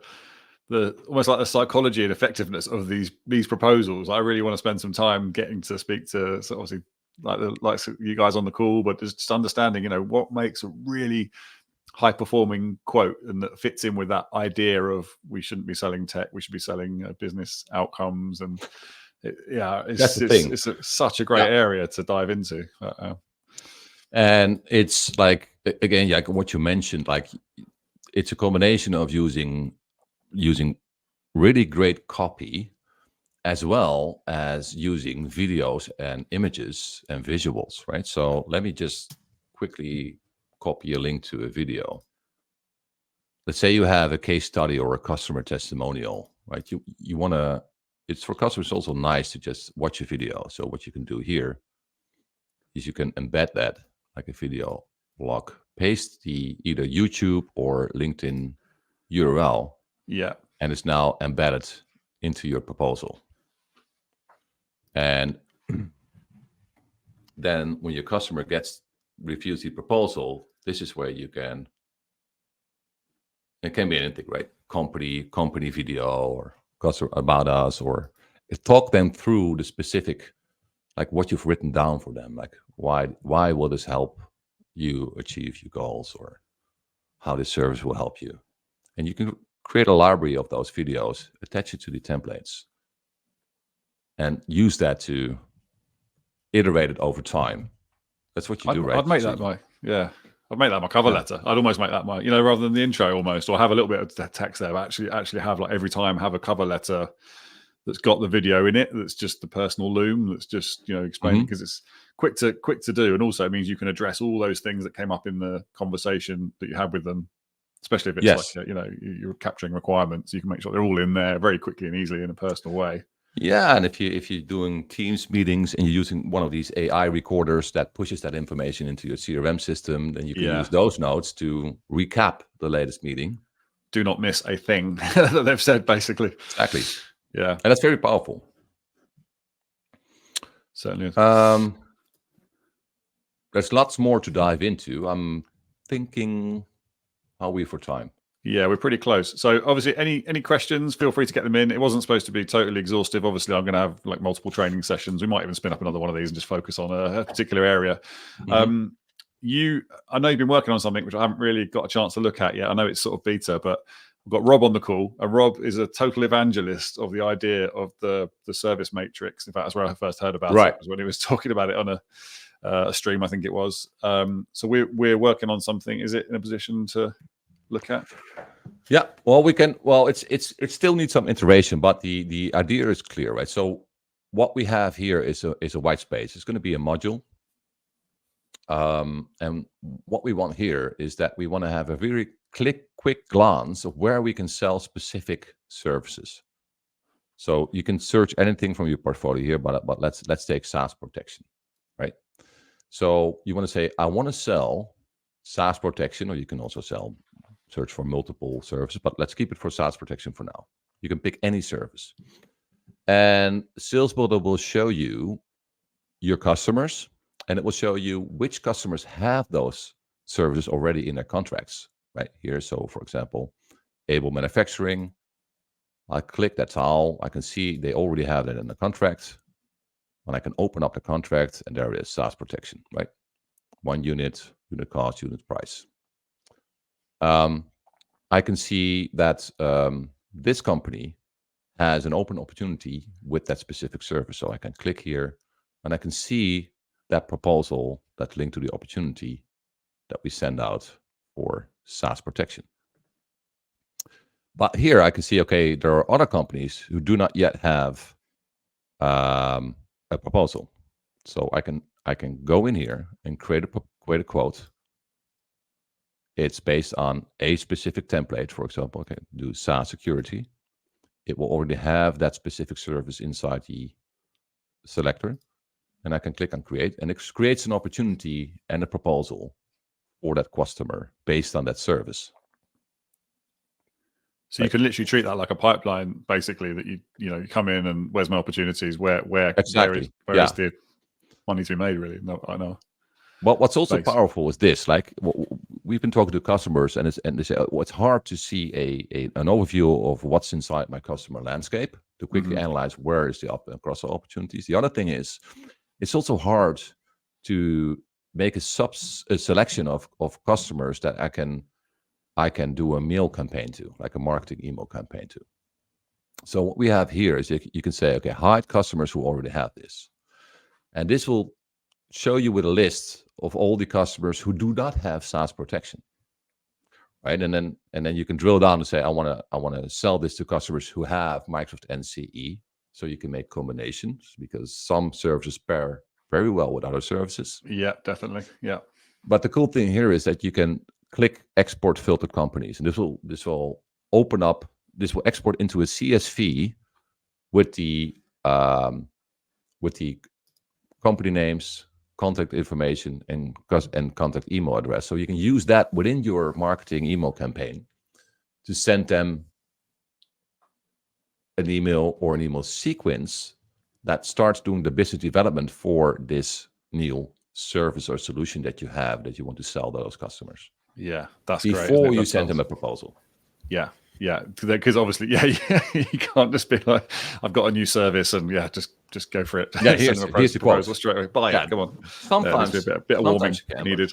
the almost like the psychology and effectiveness of these proposals. I really want to spend some time getting to speak to, so obviously, like you guys on the call, but just understanding, what makes a really high performing quote and that fits in with that idea of we shouldn't be selling tech, we should be selling business outcomes. And it's such a great area to dive into. And it's like, again, like what you mentioned, like it's a combination of using really great copy as well as using videos and images and visuals, right? So let me just quickly copy a link to a video. Let's say you have a case study or a customer testimonial, right? You want to, it's for customers also nice to just watch a video. So what you can do here is you can embed that like a video log, paste the either YouTube or LinkedIn URL. Yeah. And it's now embedded into your proposal. And then when your customer reviews the proposal, this is where you can, it can be anything, right? Company video or customer about us, or talk them through the specific, like what you've written down for them, like why will this help you achieve your goals, or how this service will help you. And you can create a library of those videos, attach it to the templates, and use that to iterate it over time. That's what you do, right? I'd make that I'd make that my cover letter. I'd almost make that my, rather than the intro almost, or have a little bit of text there, but actually have like every time have a cover letter that's got the video in it. That's just the personal loom. That's just, explaining, because it's quick to do. And also it means you can address all those things that came up in the conversation that you had with them especially if it's Yes. like, you're capturing requirements. You can make sure they're all in there very quickly and easily in a personal way. Yeah, and if you're doing Teams meetings and you're using one of these AI recorders that pushes that information into your CRM system, then you can use those notes to recap the latest meeting. Do not miss a thing that they've said, basically. Exactly. Yeah, and that's very powerful. Certainly is. There's lots more to dive into. I'm thinking, how are we for time? Yeah, we're pretty close. So obviously, any questions, feel free to get them in. It wasn't supposed to be totally exhaustive. Obviously, I'm going to have like multiple training sessions. We might even spin up another one of these and just focus on a particular area. Mm-hmm. I know you've been working on something which I haven't really got a chance to look at yet. I know it's sort of beta, but I've got Rob on the call, and Rob is a total evangelist of the idea of the service matrix. In fact, that's where I first heard about it, was when he was talking about it on a stream, I think it was. So we're working on something. Is it in a position to look at? Yeah, well, we can. Well, it still needs some iteration, but the idea is clear, right? So what we have here is a white space. It's going to be a module, and what we want here is that we want to have a very quick glance of where we can sell specific services. So you can search anything from your portfolio here, but let's take SaaS protection, right? So you want to say, I want to sell SaaS protection, or you can also search for multiple services, but let's keep it for SaaS protection for now. You can pick any service. And Salesbuildr will show you your customers, and it will show you which customers have those services already in their contracts, right here. So for example, Able Manufacturing, I click, that's all. I can see they already have that in the contract. And I can open up the contract, and there it is, SaaS protection, right? 1 unit cost, unit price. I can see that this company has an open opportunity with that specific service. So I can click here, and I can see that proposal, that link to the opportunity that we send out for SaaS protection. But here I can see, okay, there are other companies who do not yet have a proposal. So I can go in here and create a quote. It's based on a specific template. For example, I can do SaaS security. It will already have that specific service inside the selector. And I can click on create, and it creates an opportunity and a proposal for that customer based on that service. So you can literally treat that like a pipeline, basically, that you come in and where's my opportunities, where exactly. where is the money to be made, really? No, I know. But what's also powerful is this, like we've been talking to customers, and they say, oh, it's hard to see an overview of what's inside my customer landscape to quickly analyze where is the cross-sell opportunities. The other thing is, it's also hard to make a selection of customers that I can do a mail campaign to, like a marketing email campaign to. So what we have here is you can say, okay, hide customers who already have this. And this will show you with a list of all the customers who do not have SaaS protection, right? And then you can drill down and say, I want to sell this to customers who have Microsoft NCE. So you can make combinations, because some services pair very well with other services. Yeah, definitely. Yeah. But the cool thing here is that you can click export filtered companies, and this will open up. This will export into a CSV with the company names, contact information, and contact email address. So you can use that within your marketing email campaign to send them an email or an email sequence that starts doing the business development for this new service or solution that you have that you want to sell to those customers. Yeah, that's before great. Before you send them a proposal. Yeah, because obviously, you can't just be like, I've got a new service, and just go for it. Yeah, here's the proposal straight away. Buy it. Come on. Sometimes a bit of warming needed.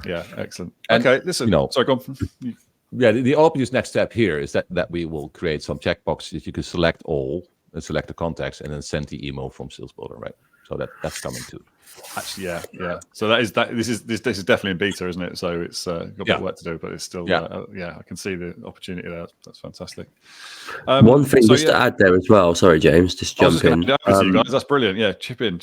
Yeah, excellent. And, okay, listen. Sorry, go on. Yeah, the obvious next step here is that we will create some checkboxes that you can select all and select the contacts, and then send the email from Salesbuildr, right? So that's coming too. Actually, yeah. So this is definitely in beta, isn't it? So it's got a bit of work to do, but it's still I can see the opportunity there. That's fantastic. One thing to add there as well. Sorry, James, just jump in. You guys, that's brilliant. Yeah, chip in.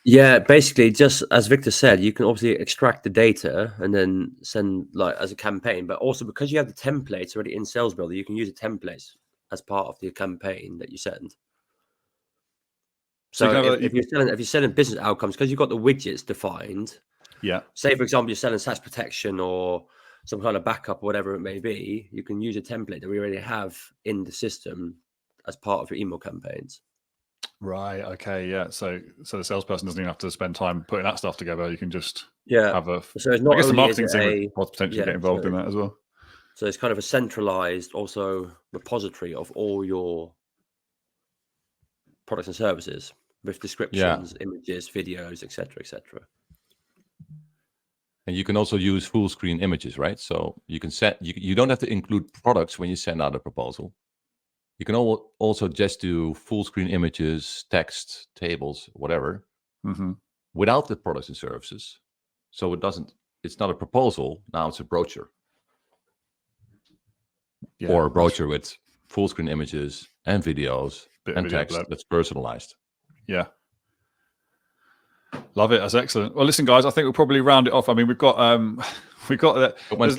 Yeah, basically, just as Victor said, you can obviously extract the data and then send like as a campaign, but also because you have the templates already in Salesbuilder, you can use the templates as part of the campaign that you send. So if you're selling business outcomes, because you've got the widgets defined. Yeah. Say for example, you're selling SaaS protection or some kind of backup, or whatever it may be. You can use a template that we already have in the system as part of your email campaigns. Right. Okay. Yeah. So the salesperson doesn't even have to spend time putting that stuff together. You can just have a. So it's not I guess the only marketing team would potentially get involved in that as well. So it's kind of a centralized also repository of all your products and services with descriptions, images, videos, etc., etc. And you can also use full screen images, right? So you can set, you don't have to include products when you send out a proposal. You can also just do full screen images, text, tables, whatever, without the products and services. So it's not a proposal. Now it's a brochure. Yeah, or a brochure with full screen images and videos and text that's personalized. Yeah. Love it. That's excellent. Well, listen, guys, I think we'll probably round it off. I mean, we've got there's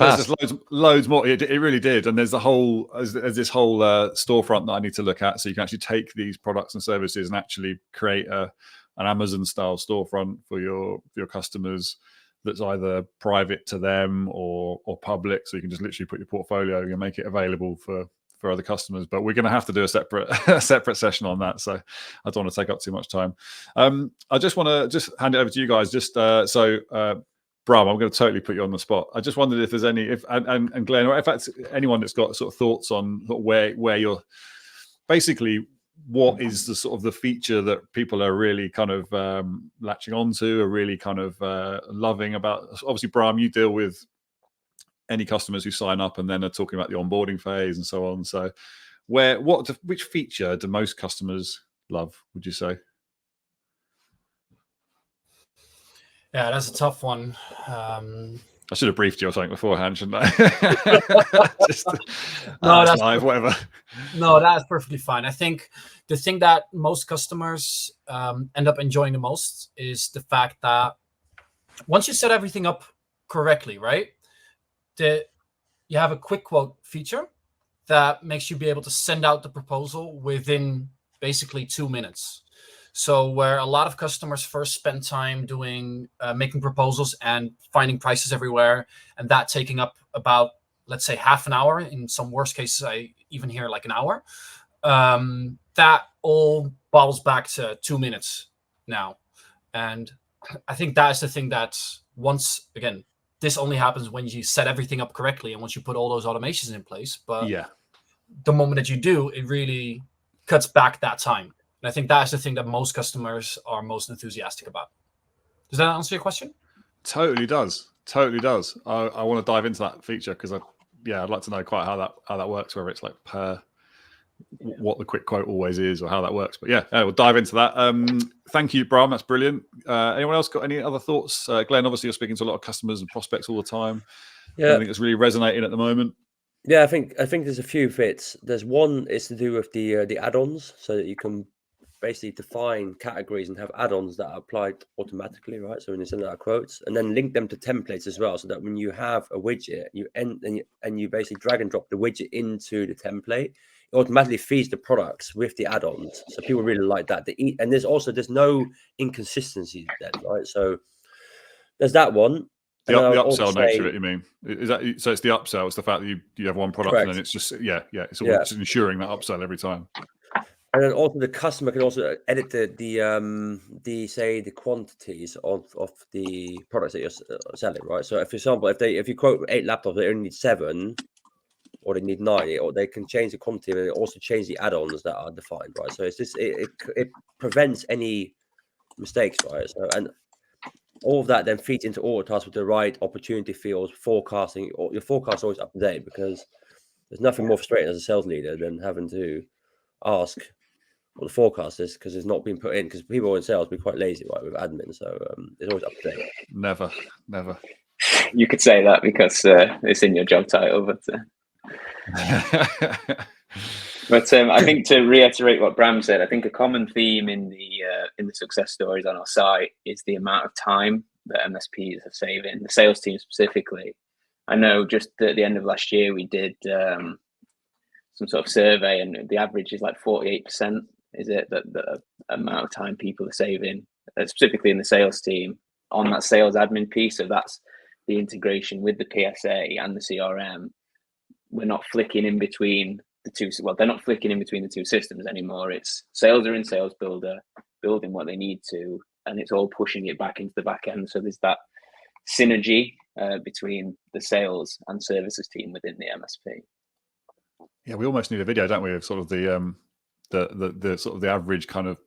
loads more. It really did. And there's this whole storefront that I need to look at. So you can actually take these products and services and actually create an Amazon style storefront for your customers that's either private to them or public. So you can just literally put your portfolio and make it available for other customers. But we're going to have to do a separate session on that. So I don't want to take up too much time. I just want to hand it over to you guys. Bram, I'm going to totally put you on the spot. I just wondered if there's and Glenn, or if that's anyone that's got sort of thoughts on where you're basically, what is the sort of the feature that people are really kind of latching onto, are really kind of loving about. Obviously, Bram, you deal with any customers who sign up and then are talking about the onboarding phase and so on. So which feature do most customers love, would you say? Yeah, that's a tough one. I should have briefed you or something beforehand, shouldn't I? That's live, whatever. No, that's perfectly fine. I think the thing that most customers end up enjoying the most is the fact that once you set everything up correctly, right, you have a quick quote feature that makes you be able to send out the proposal within basically 2 minutes. So where a lot of customers first spend time doing making proposals and finding prices everywhere, and that taking up about, let's say, half an hour. In some worst cases, I even hear like an hour. That all bottles back to 2 minutes now. And I think that's the thing that once again, this only happens when you set everything up correctly and once you put all those automations in place. But the moment that you do, it really cuts back that time. And I think that's the thing that most customers are most enthusiastic about. Does that answer your question? Totally does. Totally does. I want to dive into that feature because I'd like to know quite how that works, whether it's like per what the quick quote always is or how that works. But we'll dive into that. Thank you, Bram. That's brilliant. Anyone else got any other thoughts? Glenn, obviously you're speaking to a lot of customers and prospects all the time. Yeah. I think it's really resonating at the moment. Yeah, I think there's a few bits. There's one is to do with the add-ons, so that you can basically define categories and have add-ons that are applied automatically, right? So when you send out quotes, and then link them to templates as well, so that when you have a widget, you basically drag and drop the widget into the template, it automatically feeds the products with the add-ons. So people really like that. And there's no inconsistency then, right? So there's that one. The upsell nature of it, you mean? Is that so? It's the upsell. It's the fact that you have one product and then it's just it's just ensuring that upsell every time. And then also the customer can also edit the quantities of the products that you're selling, right? So, for example, if you quote 8 laptops, they only need 7, or they need 9, or they can change the quantity, but they also change the add-ons that are defined, right? So it prevents any mistakes, right? So and all of that then feeds into AutoTask with the right opportunity fields, forecasting. Or your forecast is always up to date, because there's nothing more frustrating as a sales leader than having to ask what the forecast is because it's not been put in, because people in sales be quite lazy, right, with admin. So it's always up to date. Never. You could say that because it's in your job title, but But I think to reiterate what Bram said, I think a common theme in the success stories on our site is the amount of time that MSPs are saving, the sales team specifically. I know just at the end of last year, we did some sort of survey, and the average is like 48%, is it, that the amount of time people are saving, specifically in the sales team, on that sales admin piece. So that's the integration with the PSA and the CRM. We're not flicking in between the two. Well, they're not flicking in between the two systems anymore. It's sales are in Salesbuilder, building what they need to, and it's all pushing it back into the back end. So there's that synergy between the sales and services team within the MSP. Yeah, we almost need a video, don't we, of sort of the sort of the average kind of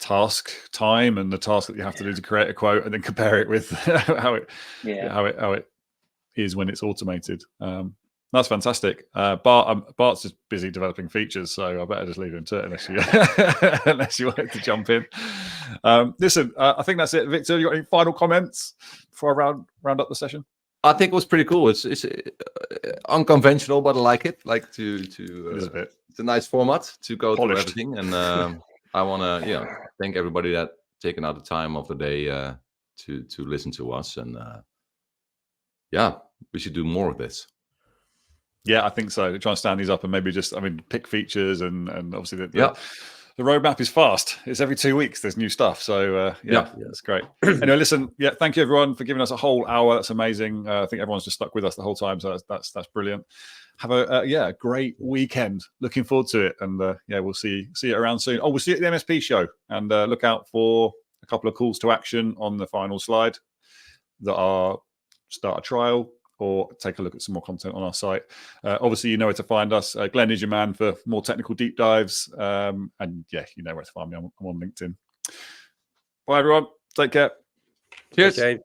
task time and the task that you have to do to create a quote, and then compare it with how it is when it's automated. That's fantastic. Bart's just busy developing features, so I better just leave him to it unless you unless you wanted to jump in. Listen, I think that's it. Victor, you got any final comments before I round up the session? I think it was pretty cool. It's unconventional, but I like it. Like it's a nice format to go through everything. And I want to thank everybody that taken out the time of the day to listen to us. And we should do more of this. Yeah, I think so. Try and stand these up and maybe just, pick features and obviously the roadmap is fast. It's every 2 weeks there's new stuff. So that's great. Anyway, listen, thank you everyone for giving us a whole hour. That's amazing. I think everyone's just stuck with us the whole time, so that's brilliant. Have a great weekend. Looking forward to it, and we'll see you around soon. Oh, we'll see you at the MSP show, and look out for a couple of calls to action on the final slide that are start a trial or take a look at some more content on our site. Obviously, you know where to find us. Glenn is your man for more technical deep dives. And you know where to find me. I'm on LinkedIn. Bye, everyone. Take care. Cheers. Okay.